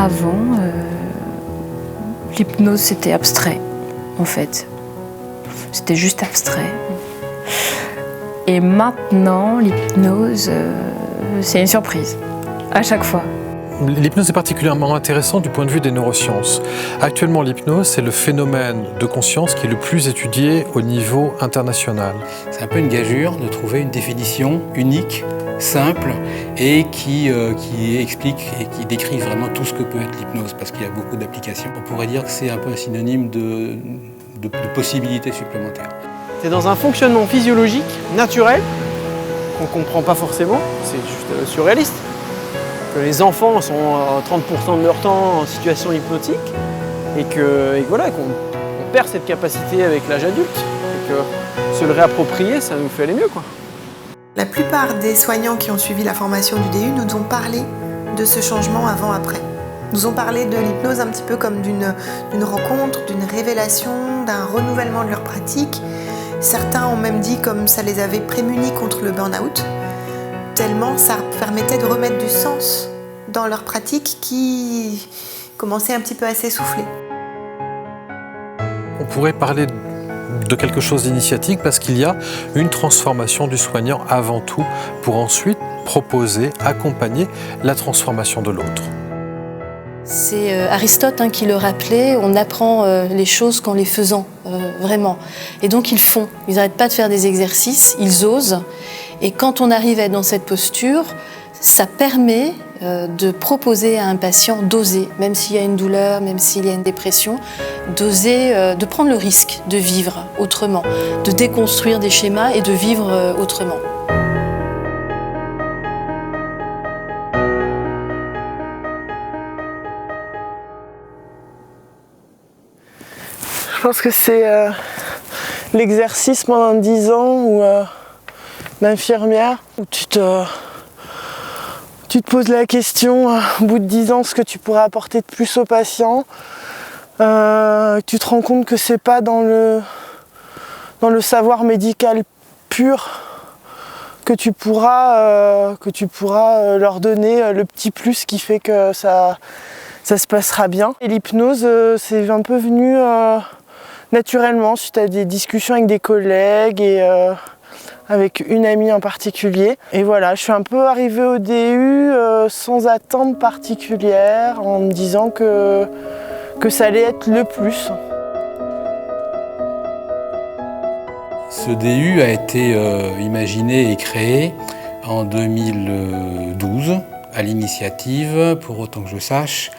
Avant, l'hypnose c'était abstrait, en fait. C'était juste abstrait. Et maintenant, l'hypnose, c'est une surprise, à chaque fois. L'hypnose est particulièrement intéressante du point de vue des neurosciences. Actuellement, l'hypnose, c'est le phénomène de conscience qui est le plus étudié au niveau international. C'est un peu une gageure de trouver une définition unique, simple et qui explique et qui décrit vraiment tout ce que peut être l'hypnose, parce qu'il y a beaucoup d'applications. On pourrait dire que c'est un peu un synonyme de possibilités supplémentaires. C'est dans un fonctionnement physiologique, naturel, qu'on ne comprend pas forcément, c'est juste surréaliste. Que les enfants sont 30% de leur temps en situation hypnotique et qu'on perd cette capacité avec l'âge adulte et que se le réapproprier, ça nous fait aller mieux, quoi. La plupart des soignants qui ont suivi la formation du DU nous ont parlé de ce changement avant-après. Nous ont parlé de l'hypnose un petit peu comme d'une rencontre, d'une révélation, d'un renouvellement de leur pratique. Certains ont même dit comme ça les avait prémunis contre le burn-out, tellement ça permettait de remettre du sens dans leur pratique qui commençait un petit peu à s'essouffler. On pourrait parler de quelque chose d'initiatique parce qu'il y a une transformation du soignant avant tout pour ensuite proposer, accompagner la transformation de l'autre. C'est Aristote qui le rappelait, on apprend les choses qu'en les faisant, vraiment. Et donc ils font, ils n'arrêtent pas de faire des exercices, ils osent. Et quand on arrive à être dans cette posture, ça permet de proposer à un patient d'oser, même s'il y a une douleur, même s'il y a une dépression, d'oser, de prendre le risque de vivre autrement, de déconstruire des schémas et de vivre autrement. Je pense que c'est l'exercice pendant 10 ans d'infirmière où tu te poses la question au bout de 10 ans ce que tu pourrais apporter de plus aux patients. Tu te rends compte que c'est pas dans le savoir médical pur que tu pourras leur donner le petit plus qui fait que ça se passera bien. Et l'hypnose, c'est un peu venu naturellement suite à des discussions avec des collègues et avec une amie en particulier. Et voilà, je suis un peu arrivée au DU sans attente particulière, en me disant que ça allait être le plus. Ce DU a été imaginé et créé en 2012 à l'initiative, pour autant que je sache,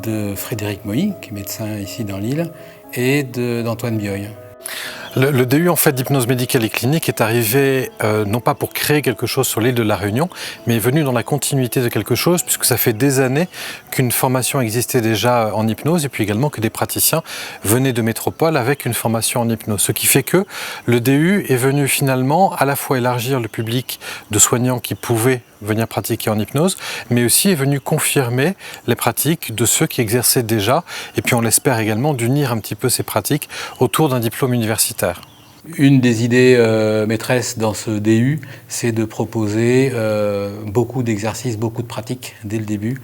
de Frédéric Moï, qui est médecin ici dans l'île, et d'Antoine Bioy. Le DU en fait d'hypnose médicale et clinique est arrivé non pas pour créer quelque chose sur l'île de la Réunion, mais est venu dans la continuité de quelque chose, puisque ça fait des années qu'une formation existait déjà en hypnose et puis également que des praticiens venaient de métropole avec une formation en hypnose. Ce qui fait que le DU est venu finalement à la fois élargir le public de soignants qui pouvaient venir pratiquer en hypnose, mais aussi est venu confirmer les pratiques de ceux qui exerçaient déjà, et puis on l'espère également d'unir un petit peu ces pratiques autour d'un diplôme universitaire. Une des idées maîtresses dans ce DU, c'est de proposer beaucoup d'exercices, beaucoup de pratiques dès le début,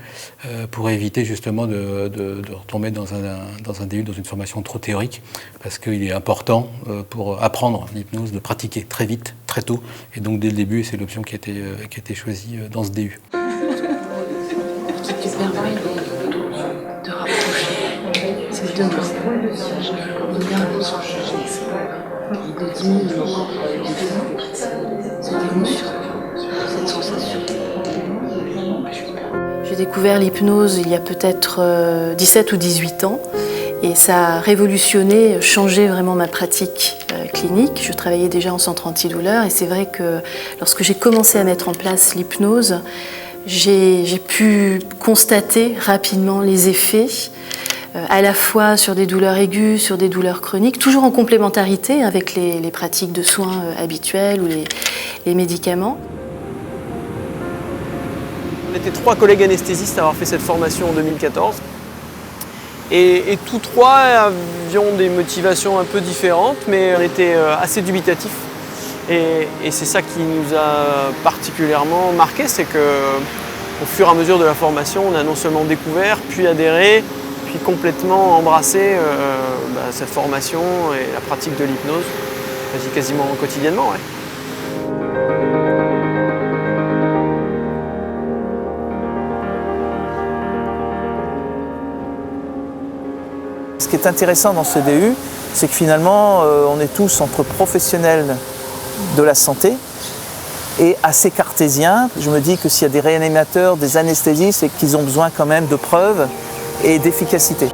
pour éviter justement de retomber dans un DU, dans une formation trop théorique, parce qu'il est important pour apprendre l'hypnose de pratiquer très vite, très tôt, et donc dès le début, c'est l'option qui a été choisie dans ce DU. Qui permet de rapprocher ces deux mots, de bien de diminuer cette émotion, cette sensation. J'ai découvert l'hypnose il y a peut-être 17 ou 18 ans et ça a révolutionné, changé vraiment ma pratique clinique. Je travaillais déjà en centre antidouleur et c'est vrai que lorsque j'ai commencé à mettre en place l'hypnose, j'ai pu constater rapidement les effets à la fois sur des douleurs aiguës, sur des douleurs chroniques, toujours en complémentarité avec les pratiques de soins habituelles ou les médicaments. On était 3 collègues anesthésistes à avoir fait cette formation en 2014. Et tous 3 avions des motivations un peu différentes, mais on était assez dubitatifs. Et c'est ça qui nous a particulièrement marqué, c'est que Au fur et à mesure de la formation, on a non seulement découvert, puis adhéré, puis complètement embrassé cette formation et la pratique de l'hypnose, quasiment quotidiennement. Ouais. Ce qui est intéressant dans ce DU, c'est que finalement, on est tous entre professionnels de la santé et assez cartésiens. Je me dis que s'il y a des réanimateurs, des anesthésistes, c'est qu'ils ont besoin quand même de preuves et d'efficacité.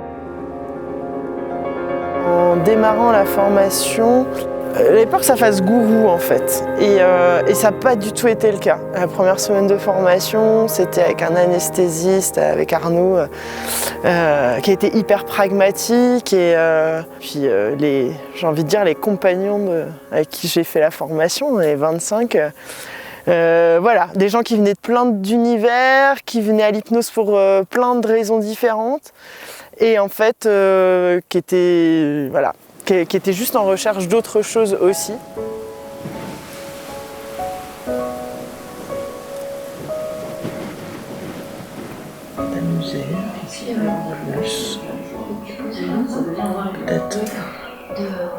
En démarrant la formation, j'avais peur que ça fasse gourou en fait. Et ça n'a pas du tout été le cas. La première semaine de formation, c'était avec un anesthésiste, avec Arnaud, qui a été hyper pragmatique. Et puis j'ai envie de dire les compagnons avec qui j'ai fait la formation, les 25. Voilà, des gens qui venaient de plein d'univers, qui venaient à l'hypnose pour plein de raisons différentes. Et en fait, qui étaient juste en recherche d'autre chose aussi. D'amuser, plus, peut-être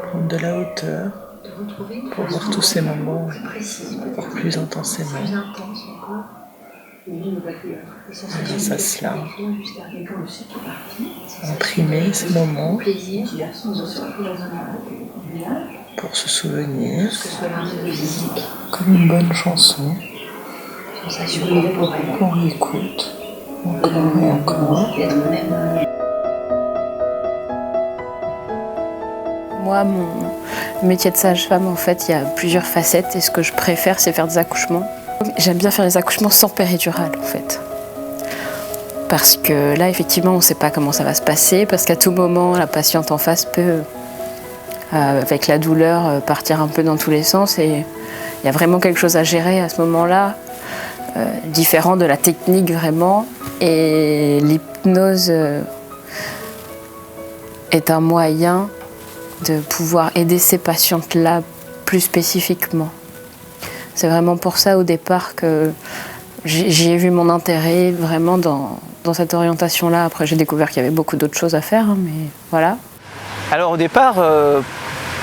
prendre de la hauteur pour voir tous ces moments encore plus intensément. Grâce à cela, imprimer ces moments pour se souvenir, comme une bonne chanson qu'on écoute encore et encore. Moi, mon métier de sage-femme, en fait, il y a plusieurs facettes et ce que je préfère, c'est faire des accouchements. J'aime bien faire les accouchements sans péridurale, en fait. Parce que là, effectivement, on ne sait pas comment ça va se passer, parce qu'à tout moment, la patiente en face peut, avec la douleur, partir un peu dans tous les sens. Et il y a vraiment quelque chose à gérer à ce moment-là, différent de la technique vraiment. Et l'hypnose est un moyen de pouvoir aider ces patientes-là plus spécifiquement. C'est vraiment pour ça au départ que j'y ai vu mon intérêt vraiment dans cette orientation-là. Après j'ai découvert qu'il y avait beaucoup d'autres choses à faire, mais voilà. Alors au départ,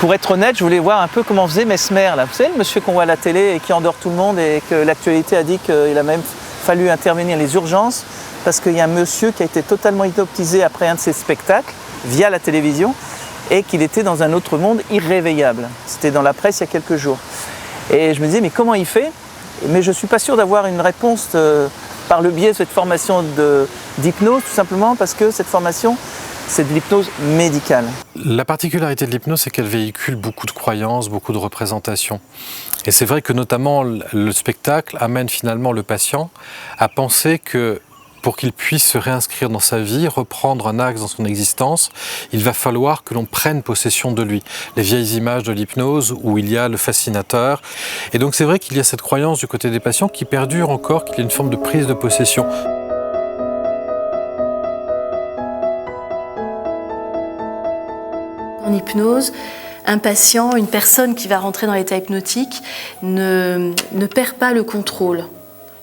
pour être honnête, je voulais voir un peu comment faisait Mesmer. Là. Vous savez, le monsieur qu'on voit à la télé et qui endort tout le monde et que l'actualité a dit qu'il a même fallu intervenir les urgences parce qu'il y a un monsieur qui a été totalement hypnotisé après un de ses spectacles via la télévision et qu'il était dans un autre monde irréveillable. C'était dans la presse il y a quelques jours. Et je me disais, mais comment il fait? Mais je ne suis pas sûr d'avoir une réponse par le biais de cette formation d'hypnose, tout simplement parce que cette formation, c'est de l'hypnose médicale. La particularité de l'hypnose, c'est qu'elle véhicule beaucoup de croyances, beaucoup de représentations. Et c'est vrai que notamment le spectacle amène finalement le patient à penser que pour qu'il puisse se réinscrire dans sa vie, reprendre un axe dans son existence, il va falloir que l'on prenne possession de lui. Les vieilles images de l'hypnose où il y a le fascinateur. Et donc c'est vrai qu'il y a cette croyance du côté des patients qui perdure encore, qu'il y a une forme de prise de possession. En hypnose, un patient, une personne qui va rentrer dans l'état hypnotique ne perd pas le contrôle.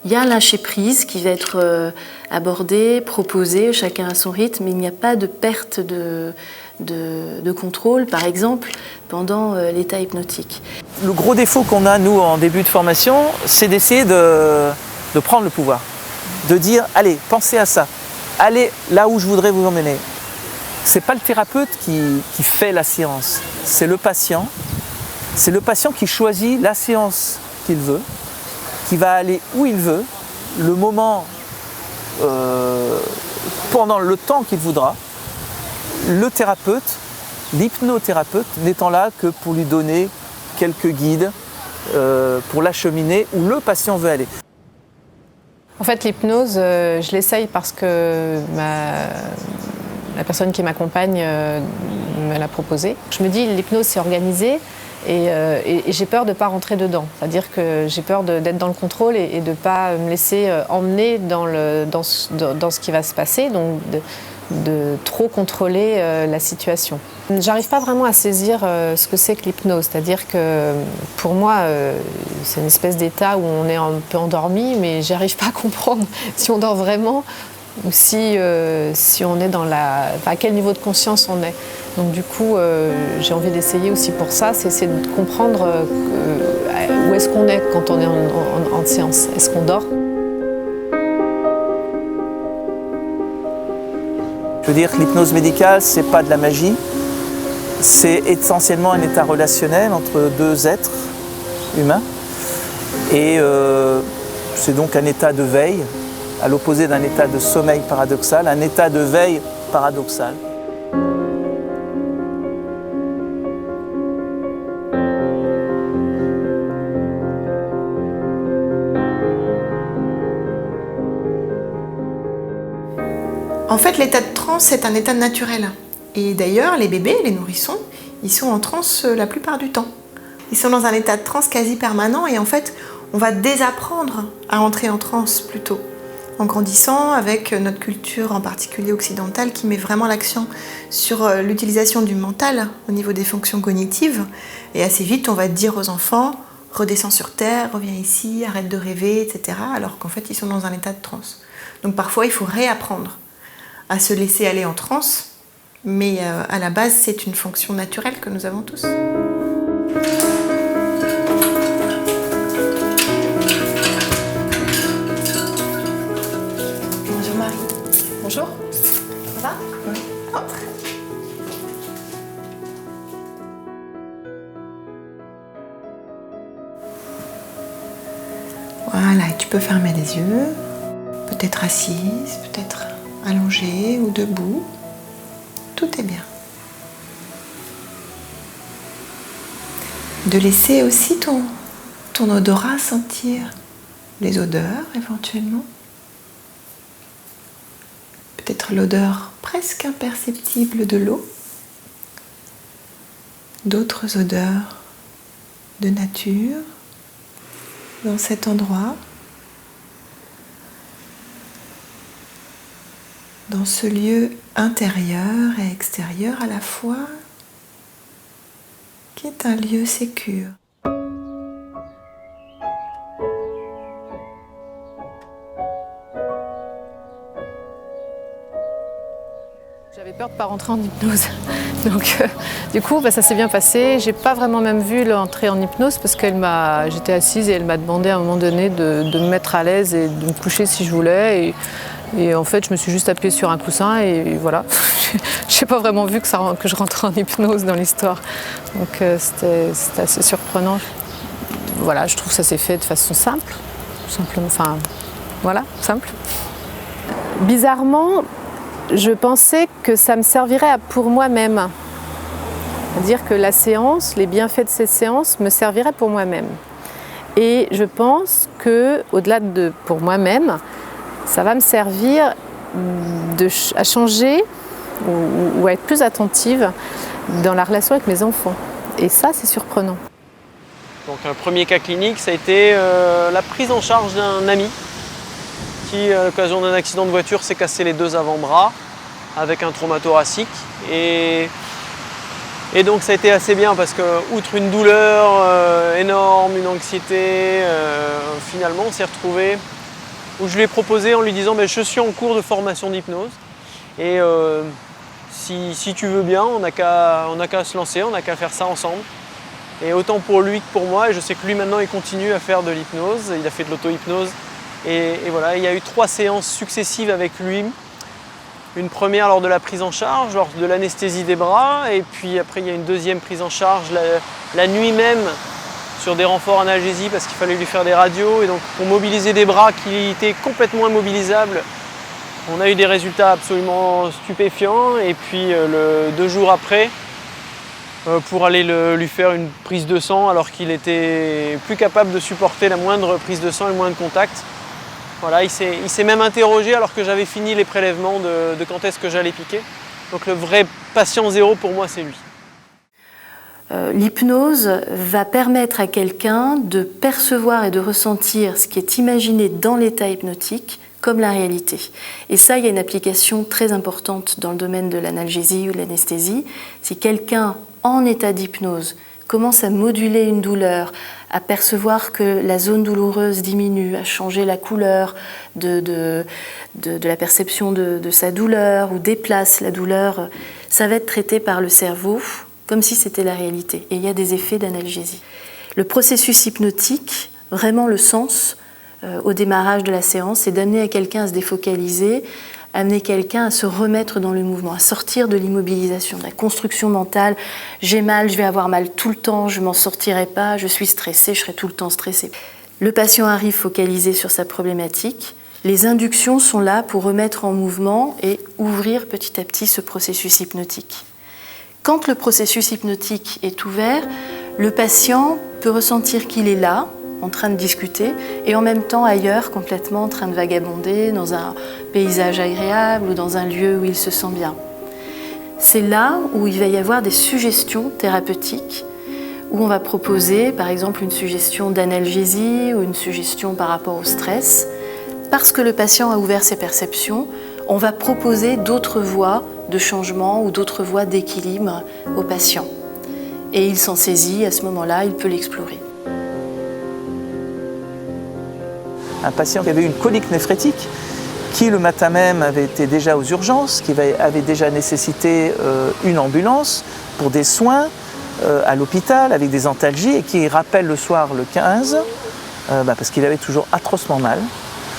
Il y a un lâcher-prise qui va être abordé, proposé, chacun à son rythme, mais il n'y a pas de perte de contrôle, par exemple, pendant l'état hypnotique. Le gros défaut qu'on a, nous, en début de formation, c'est d'essayer de prendre le pouvoir. De dire, allez, pensez à ça, allez là où je voudrais vous emmener. Ce n'est pas le thérapeute qui fait la séance, c'est le patient. C'est le patient qui choisit la séance qu'il veut, qui va aller où il veut, le moment, pendant le temps qu'il voudra. Le thérapeute, l'hypnothérapeute, n'étant là que pour lui donner quelques guides, pour l'acheminer où le patient veut aller. En fait, l'hypnose, je l'essaye parce que la personne qui m'accompagne me l'a proposé. Je me dis, l'hypnose, c'est organisé. Et j'ai peur de ne pas rentrer dedans. C'est-à-dire que j'ai peur d'être dans le contrôle et de ne pas me laisser emmener dans ce qui va se passer. Donc de trop contrôler la situation. J'arrive pas vraiment à saisir ce que c'est que l'hypnose, c'est-à-dire que pour moi, c'est une espèce d'état où on est un peu endormi, mais j'arrive pas à comprendre si on dort vraiment ou si on est dans à quel niveau de conscience on est. Donc du coup, j'ai envie d'essayer aussi pour ça, c'est de comprendre où est-ce qu'on est quand on est en séance. Est-ce qu'on dort ? Je veux dire que l'hypnose médicale, c'est pas de la magie, c'est essentiellement un état relationnel entre deux êtres humains. Et c'est donc un état de veille, à l'opposé d'un état de sommeil paradoxal, un état de veille paradoxal. En fait, l'état de transe, c'est un état naturel. Et d'ailleurs, les bébés, les nourrissons, ils sont en transe la plupart du temps. Ils sont dans un état de transe quasi permanent et en fait, on va désapprendre à entrer en transe plutôt. En grandissant avec notre culture, en particulier occidentale, qui met vraiment l'accent sur l'utilisation du mental au niveau des fonctions cognitives. Et assez vite, on va dire aux enfants, redescends sur terre, reviens ici, arrête de rêver, etc. Alors qu'en fait, ils sont dans un état de transe. Donc parfois, il faut réapprendre à se laisser aller en transe, mais à la base, c'est une fonction naturelle que nous avons tous. Bonjour Marie. Bonjour. Ça va ? Oui. Entre. Voilà, et tu peux fermer les yeux, peut-être assise, peut-être allongée ou debout. Tout est bien. De laisser aussi ton odorat sentir les odeurs éventuellement. Peut-être l'odeur presque imperceptible de l'eau. D'autres odeurs de nature dans cet endroit. Dans ce lieu intérieur et extérieur à la fois, qui est un lieu sécure. J'avais peur de ne pas rentrer en hypnose. Donc, du coup, ça s'est bien passé. J'ai pas vraiment même vu l'entrée en hypnose parce j'étais assise et elle m'a demandé à un moment donné de me mettre à l'aise et de me coucher si je voulais. Et en fait, je me suis juste appuyée sur un coussin et voilà. Je n'ai pas vraiment vu que je rentrais en hypnose dans l'histoire. Donc c'était assez surprenant. Voilà, je trouve que ça s'est fait de façon simple. Simplement, enfin, voilà, simple. Bizarrement, je pensais que ça me servirait pour moi-même. C'est-à-dire que la séance, les bienfaits de ces séances me serviraient pour moi-même. Et je pense que, au-delà de pour moi-même, ça va me servir à changer ou à être plus attentive dans la relation avec mes enfants. Et ça, c'est surprenant. Donc un premier cas clinique, ça a été la prise en charge d'un ami qui, à l'occasion d'un accident de voiture, s'est cassé les 2 avant-bras avec un trauma thoracique. Et donc ça a été assez bien parce que, outre une douleur énorme, une anxiété, finalement on s'est retrouvé où je lui ai proposé en lui disant je suis en cours de formation d'hypnose et si tu veux bien, on n'a qu'à se lancer, on n'a qu'à faire ça ensemble. Et autant pour lui que pour moi, et je sais que lui maintenant il continue à faire de l'hypnose, il a fait de l'auto-hypnose et voilà, il y a eu 3 séances successives avec lui. Une première lors de la prise en charge, lors de l'anesthésie des bras, et puis après il y a une deuxième prise en charge la nuit même sur des renforts analgésie parce qu'il fallait lui faire des radios et donc pour mobiliser des bras qui étaient complètement immobilisables, on a eu des résultats absolument stupéfiants et puis 2 jours après pour aller lui faire une prise de sang alors qu'il était plus capable de supporter la moindre prise de sang et le moindre contact. Voilà, il s'est même interrogé alors que j'avais fini les prélèvements de quand est-ce que j'allais piquer. Donc le vrai patient zéro pour moi c'est lui. L'hypnose va permettre à quelqu'un de percevoir et de ressentir ce qui est imaginé dans l'état hypnotique comme la réalité. Et ça, il y a une application très importante dans le domaine de l'analgésie ou de l'anesthésie. Si quelqu'un en état d'hypnose commence à moduler une douleur, à percevoir que la zone douloureuse diminue, à changer la couleur de la perception de sa douleur ou déplace la douleur, ça va être traité par le cerveau comme si c'était la réalité. Et il y a des effets d'analgésie. Le processus hypnotique, vraiment le sens au démarrage de la séance, c'est d'amener quelqu'un à se défocaliser, amener quelqu'un à se remettre dans le mouvement, à sortir de l'immobilisation, de la construction mentale. J'ai mal, je vais avoir mal tout le temps, je m'en sortirai pas, je suis stressée, je serai tout le temps stressée. Le patient arrive focalisé sur sa problématique. Les inductions sont là pour remettre en mouvement et ouvrir petit à petit ce processus hypnotique. Quand le processus hypnotique est ouvert, le patient peut ressentir qu'il est là, en train de discuter, et en même temps ailleurs, complètement en train de vagabonder, dans un paysage agréable ou dans un lieu où il se sent bien. C'est là où il va y avoir des suggestions thérapeutiques, où on va proposer par exemple une suggestion d'analgésie ou une suggestion par rapport au stress. Parce que le patient a ouvert ses perceptions, on va proposer d'autres voies de changement ou d'autres voies d'équilibre au patient. Et il s'en saisit, à ce moment-là, il peut l'explorer. Un patient qui avait une colique néphrétique, qui le matin même avait été déjà aux urgences, qui avait déjà nécessité une ambulance pour des soins à l'hôpital avec des antalgies et qui rappelle le soir le 15 parce qu'il avait toujours atrocement mal.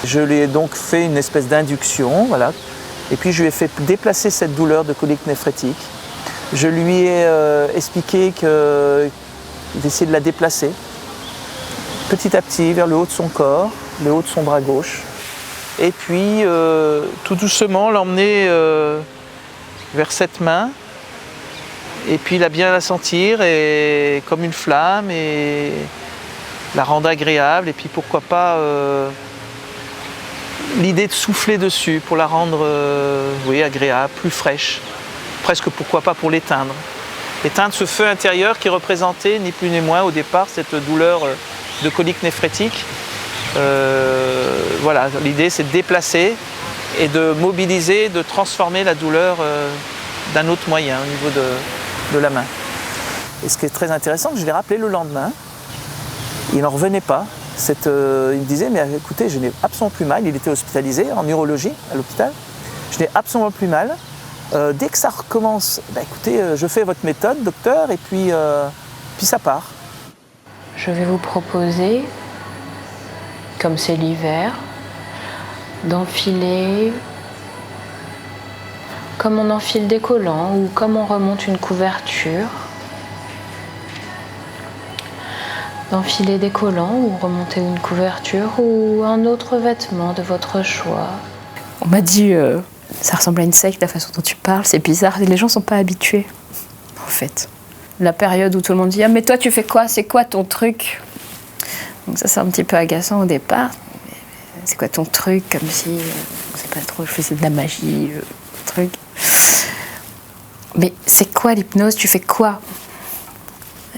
Je lui ai donc fait une espèce d'induction, voilà, et puis je lui ai fait déplacer cette douleur de colique néphrétique. Je lui ai expliqué d'essayer de la déplacer petit à petit vers le haut de son corps, le haut de son bras gauche, et puis tout doucement l'emmener vers cette main, et puis la bien la sentir et, comme une flamme, et la rendre agréable, et puis pourquoi pas l'idée de souffler dessus pour la rendre agréable, plus fraîche, presque pourquoi pas pour l'éteindre. Éteindre ce feu intérieur qui représentait ni plus ni moins au départ cette douleur de colique néphrétique. Voilà, l'idée c'est de déplacer et de mobiliser, de transformer la douleur d'un autre moyen au niveau de la main. Et ce qui est très intéressant, je l'ai rappelé le lendemain, il n'en revenait pas. Il me disait, mais écoutez, je n'ai absolument plus mal. Il était hospitalisé en urologie à l'hôpital. Je n'ai absolument plus mal. Dès que ça recommence, écoutez, je fais votre méthode, docteur, et puis ça part. Je vais vous proposer, comme c'est l'hiver, d'enfiler comme on enfile des collants ou comme on remonte une couverture. D'enfiler des collants ou remonter une couverture ou un autre vêtement de votre choix. On m'a dit, ça ressemble à une secte la façon dont tu parles, c'est bizarre, les gens sont pas habitués, en fait. La période où tout le monde dit, ah mais toi tu fais quoi, c'est quoi ton truc? Donc ça c'est un petit peu agaçant au départ. C'est quoi ton truc, comme si, on sait pas trop, je faisais de la magie, truc. Mais c'est quoi l'hypnose, tu fais quoi?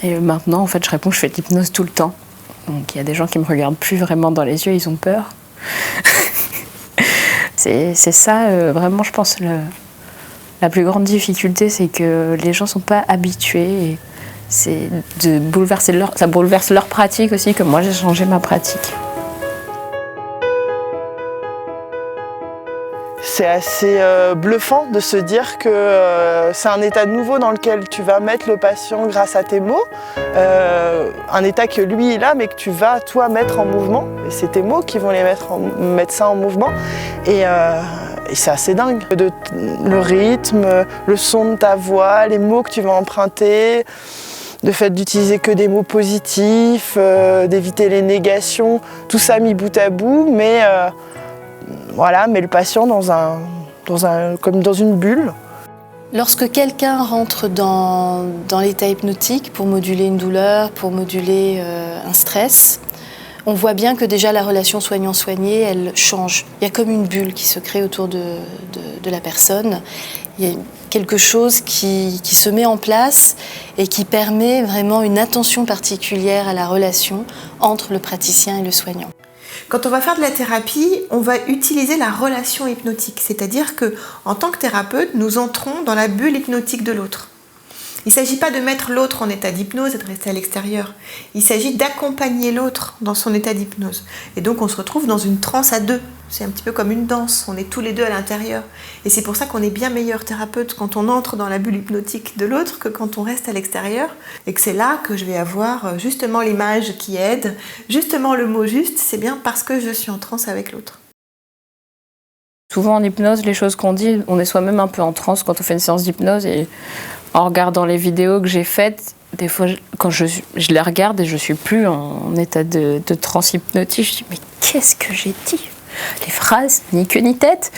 Et maintenant, en fait, je réponds, je fais de l'hypnose tout le temps. Donc il y a des gens qui me regardent plus vraiment dans les yeux, ils ont peur. c'est ça, vraiment, je pense, la plus grande difficulté, c'est que les gens ne sont pas habitués. Et c'est de bouleverser ça bouleverse leur pratique aussi, que moi, j'ai changé ma pratique. C'est assez bluffant de se dire que c'est un état nouveau dans lequel tu vas mettre le patient grâce à tes mots, un état que lui il a mais que tu vas toi mettre en mouvement, et c'est tes mots qui vont mettre ça en mouvement, et c'est assez dingue. Le rythme, le son de ta voix, les mots que tu vas emprunter, le fait d'utiliser que des mots positifs, d'éviter les négations, tout ça mis bout à bout, mais voilà, met le patient comme dans une bulle. Lorsque quelqu'un rentre dans l'état hypnotique pour moduler une douleur, pour moduler un stress, on voit bien que déjà la relation soignant-soigné, elle change. Il y a comme une bulle qui se crée autour de la personne. Il y a quelque chose qui se met en place et qui permet vraiment une attention particulière à la relation entre le praticien et le soignant. Quand on va faire de la thérapie, on va utiliser la relation hypnotique, c'est-à-dire que en tant que thérapeute, nous entrons dans la bulle hypnotique de l'autre. Il ne s'agit pas de mettre l'autre en état d'hypnose et de rester à l'extérieur. Il s'agit d'accompagner l'autre dans son état d'hypnose. Et donc on se retrouve dans une transe à deux. C'est un petit peu comme une danse, on est tous les deux à l'intérieur. Et c'est pour ça qu'on est bien meilleur thérapeute quand on entre dans la bulle hypnotique de l'autre que quand on reste à l'extérieur. Et que c'est là que je vais avoir justement l'image qui aide, justement le mot juste, c'est bien parce que je suis en transe avec l'autre. Souvent en hypnose, les choses qu'on dit, on est soi-même un peu en transe quand on fait une séance d'hypnose et en regardant les vidéos que j'ai faites, des fois, quand je les regarde et je suis plus en état de transe hypnotique, je dis mais qu'est-ce que j'ai dit ? Les phrases, ni queue ni tête.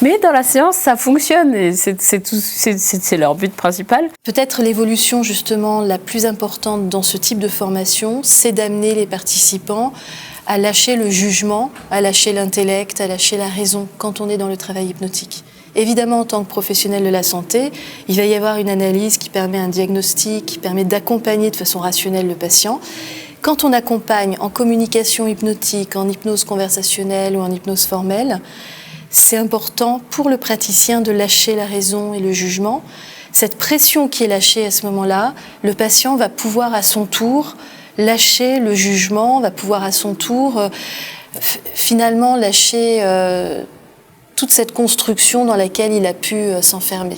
Mais dans la séance, ça fonctionne et c'est leur but principal. Peut-être l'évolution justement la plus importante dans ce type de formation, c'est d'amener les participants à lâcher le jugement, à lâcher l'intellect, à lâcher la raison quand on est dans le travail hypnotique. Évidemment, en tant que professionnel de la santé, il va y avoir une analyse qui permet un diagnostic, qui permet d'accompagner de façon rationnelle le patient. Quand on accompagne en communication hypnotique, en hypnose conversationnelle ou en hypnose formelle, c'est important pour le praticien de lâcher la raison et le jugement. Cette pression qui est lâchée à ce moment-là, le patient va pouvoir à son tour lâcher le jugement, va pouvoir à son tour finalement lâcher toute cette construction dans laquelle il a pu s'enfermer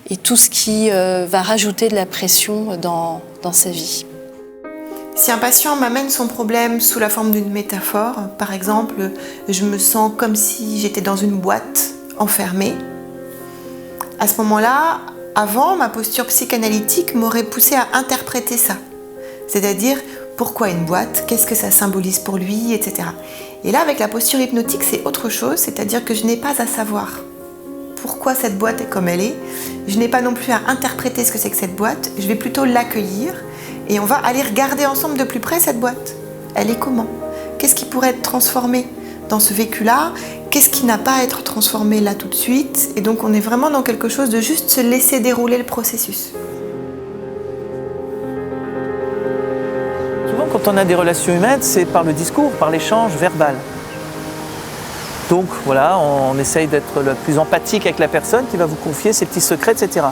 et tout ce qui va rajouter de la pression dans sa vie. Si un patient m'amène son problème sous la forme d'une métaphore, par exemple, je me sens comme si j'étais dans une boîte enfermée, à ce moment-là, avant, ma posture psychanalytique m'aurait poussé à interpréter ça. C'est-à-dire, pourquoi une boîte, qu'est-ce que ça symbolise pour lui, etc. Et là, avec la posture hypnotique, c'est autre chose, c'est-à-dire que je n'ai pas à savoir pourquoi cette boîte est comme elle est. Je n'ai pas non plus à interpréter ce que c'est que cette boîte, je vais plutôt l'accueillir et on va aller regarder ensemble de plus près cette boîte. Elle est comment ? Qu'est-ce qui pourrait être transformé dans ce vécu-là ? Qu'est-ce qui n'a pas à être transformé là tout de suite ? Et donc on est vraiment dans quelque chose de juste se laisser dérouler le processus. Souvent, quand on a des relations humaines, c'est par le discours, par l'échange verbal. Donc voilà, on essaye d'être le plus empathique avec la personne qui va vous confier ses petits secrets, etc.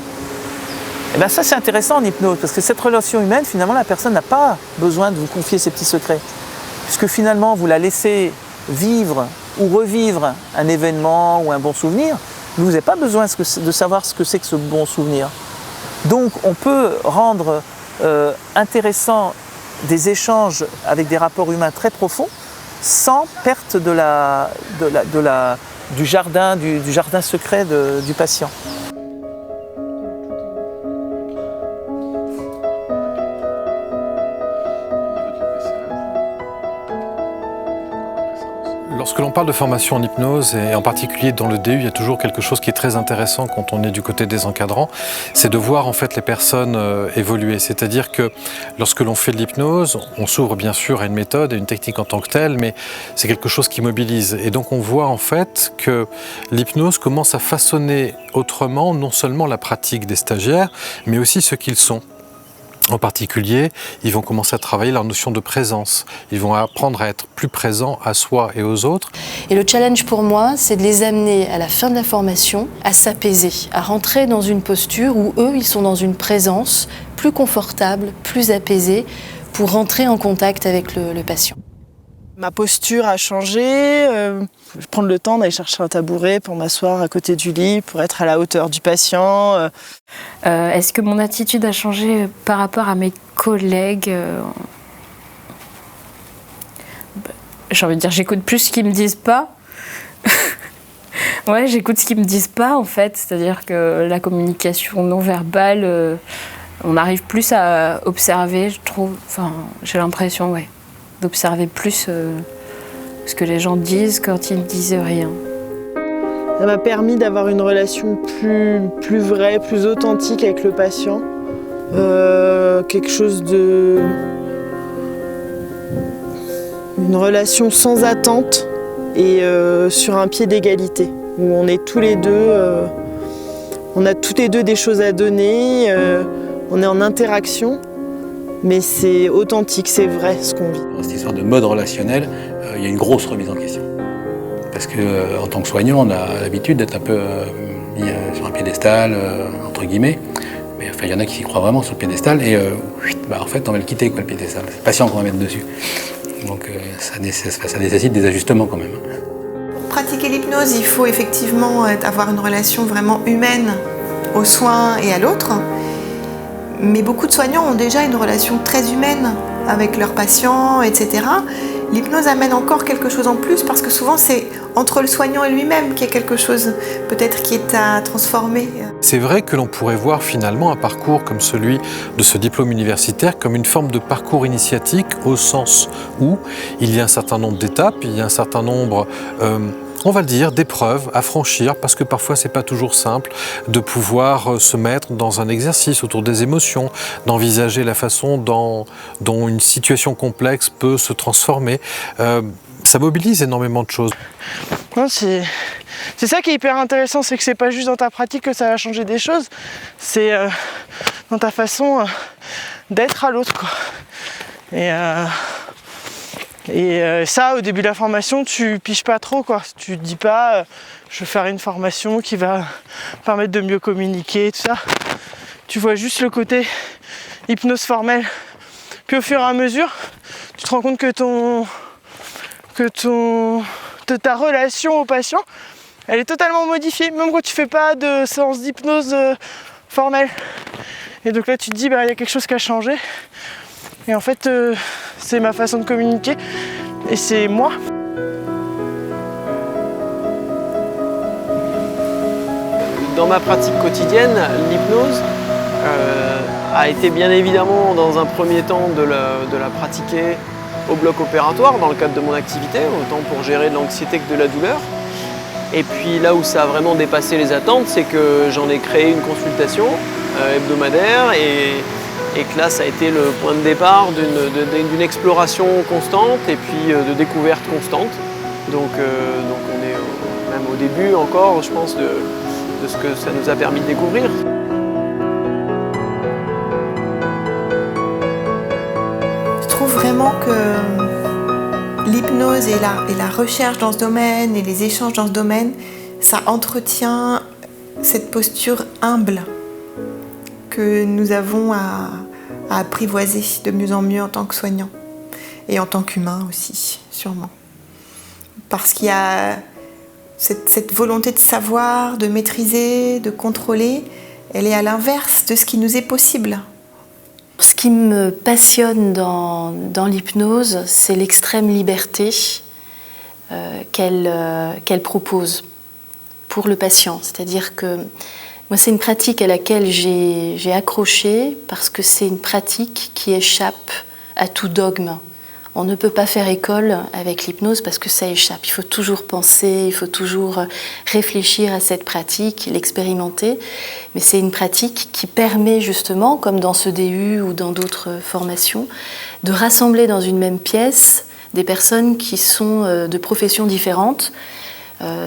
Et bien ça c'est intéressant en hypnose, parce que cette relation humaine, finalement, la personne n'a pas besoin de vous confier ses petits secrets. Puisque finalement, vous la laissez vivre ou revivre un événement ou un bon souvenir, vous n'avez pas besoin de savoir ce que c'est que ce bon souvenir. Donc on peut rendre intéressant des échanges avec des rapports humains très profonds, sans perte du jardin secret du patient. Lorsque l'on parle de formation en hypnose, et en particulier dans le DU, il y a toujours quelque chose qui est très intéressant quand on est du côté des encadrants, c'est de voir en fait les personnes évoluer. C'est-à-dire que lorsque l'on fait de l'hypnose, on s'ouvre bien sûr à une méthode, à une technique en tant que telle, mais c'est quelque chose qui mobilise. Et donc on voit en fait que l'hypnose commence à façonner autrement non seulement la pratique des stagiaires, mais aussi ce qu'ils sont. En particulier, ils vont commencer à travailler leur notion de présence. Ils vont apprendre à être plus présents à soi et aux autres. Et le challenge pour moi, c'est de les amener à la fin de la formation à s'apaiser, à rentrer dans une posture où eux, ils sont dans une présence plus confortable, plus apaisée, pour rentrer en contact avec le patient. Ma posture a changé, je vais prendre le temps d'aller chercher un tabouret pour m'asseoir à côté du lit, pour être à la hauteur du patient. Est-ce que mon attitude a changé par rapport à mes collègues ? J'ai envie de dire, j'écoute plus ce qu'ils me disent pas. Ouais, j'écoute ce qu'ils me disent pas en fait, c'est-à-dire que la communication non verbale, on arrive plus à observer, je trouve, enfin j'ai l'impression, ouais, d'observer plus ce que les gens disent quand ils ne disent rien. Ça m'a permis d'avoir une relation plus vraie, plus authentique avec le patient. Quelque chose de... Une relation sans attente et sur un pied d'égalité, où on est tous les deux, on a toutes les deux des choses à donner, on est en interaction, mais c'est authentique, c'est vrai ce qu'on vit. Dans cette histoire de mode relationnel, il y a une grosse remise en question. Parce que en tant que soignant, on a l'habitude d'être un peu mis sur un piédestal, entre guillemets. Mais enfin, il y en a qui s'y croient vraiment sur le piédestal et en fait, on va le quitter, quoi, le piédestal. C'est le patient qu'on va mettre dessus. Donc ça nécessite des ajustements quand même. Pour pratiquer l'hypnose, il faut effectivement avoir une relation vraiment humaine aux soins et à l'autre. Mais beaucoup de soignants ont déjà une relation très humaine avec leurs patients, etc. L'hypnose amène encore quelque chose en plus parce que souvent c'est entre le soignant et lui-même qu'il y a quelque chose peut-être qui est à transformer. C'est vrai que l'on pourrait voir finalement un parcours comme celui de ce diplôme universitaire comme une forme de parcours initiatique au sens où il y a un certain nombre d'étapes, il y a un certain nombre on va le dire, d'épreuves à franchir, parce que parfois c'est pas toujours simple de pouvoir se mettre dans un exercice autour des émotions, d'envisager la façon dont une situation complexe peut se transformer. Ça mobilise énormément de choses. C'est ça qui est hyper intéressant, c'est que c'est pas juste dans ta pratique que ça va changer des choses, c'est dans ta façon d'être à l'autre, quoi. Et ça, au début de la formation, tu piges pas trop, quoi. Tu te dis pas, je vais faire une formation qui va permettre de mieux communiquer, tout ça. Tu vois juste le côté hypnose formelle. Puis au fur et à mesure, tu te rends compte que ta relation au patient, elle est totalement modifiée, même quand tu fais pas de séance d'hypnose formelle. Et donc là, tu te dis, il y a quelque chose qui a changé. Et en fait, c'est ma façon de communiquer et c'est moi. Dans ma pratique quotidienne, l'hypnose a été bien évidemment dans un premier temps de la pratiquer au bloc opératoire dans le cadre de mon activité, autant pour gérer de l'anxiété que de la douleur. Et puis là où ça a vraiment dépassé les attentes, c'est que j'en ai créé une consultation hebdomadaire et que là, ça a été le point de départ d'une exploration constante et puis de découverte constante. Donc on est même au début encore, je pense, de ce que ça nous a permis de découvrir. Je trouve vraiment que l'hypnose et la recherche dans ce domaine et les échanges dans ce domaine, ça entretient cette posture humble que nous avons à apprivoiser de mieux en mieux en tant que soignants et en tant qu'humains aussi, sûrement. Parce qu'il y a cette volonté de savoir, de maîtriser, de contrôler, elle est à l'inverse de ce qui nous est possible. Ce qui me passionne dans l'hypnose, c'est l'extrême liberté qu'elle propose pour le patient. C'est-à-dire que moi, c'est une pratique à laquelle j'ai accroché parce que c'est une pratique qui échappe à tout dogme. On ne peut pas faire école avec l'hypnose parce que ça échappe. Il faut toujours penser, il faut toujours réfléchir à cette pratique, l'expérimenter. Mais c'est une pratique qui permet justement, comme dans ce DU ou dans d'autres formations, de rassembler dans une même pièce des personnes qui sont de professions différentes,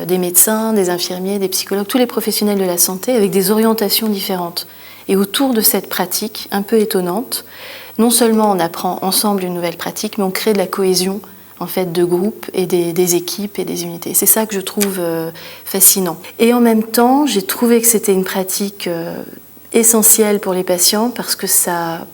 des médecins, des infirmiers, des psychologues, tous les professionnels de la santé avec des orientations différentes. Et autour de cette pratique un peu étonnante, non seulement on apprend ensemble une nouvelle pratique, mais on crée de la cohésion en fait, de groupe et des équipes et des unités. C'est ça que je trouve fascinant. Et en même temps, j'ai trouvé que c'était une pratique essentielle pour les patients parce que ça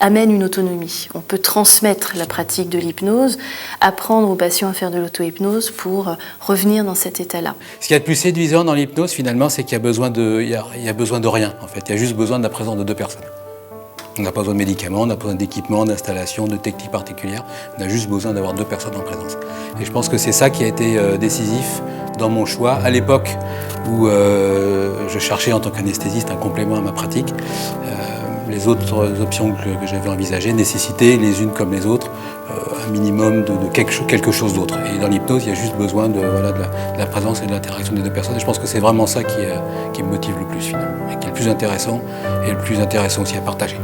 amène une autonomie. On peut transmettre la pratique de l'hypnose, apprendre aux patients à faire de l'auto-hypnose pour revenir dans cet état-là. Ce qu'il y a de plus séduisant dans l'hypnose, finalement, c'est qu'il y a besoin de rien, en fait. Il y a juste besoin de la présence de deux personnes. On n'a pas besoin de médicaments, on n'a pas besoin d'équipements, d'installations, de techniques particulières. On a juste besoin d'avoir deux personnes en présence. Et je pense que c'est ça qui a été décisif dans mon choix. À l'époque où je cherchais en tant qu'anesthésiste un complément à ma pratique, les autres options que j'avais envisagées nécessitaient les unes comme les autres un minimum de quelque chose d'autre. Et dans l'hypnose, il y a juste besoin de la présence et de l'interaction des deux personnes. Et je pense que c'est vraiment ça qui me motive le plus finalement, et qui est le plus intéressant, et le plus intéressant aussi à partager.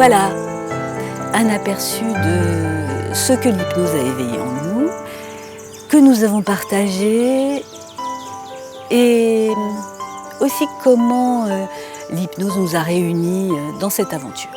Voilà, un aperçu de ce que l'hypnose a éveillé en nous, que nous avons partagé, et aussi comment l'hypnose nous a réunis dans cette aventure.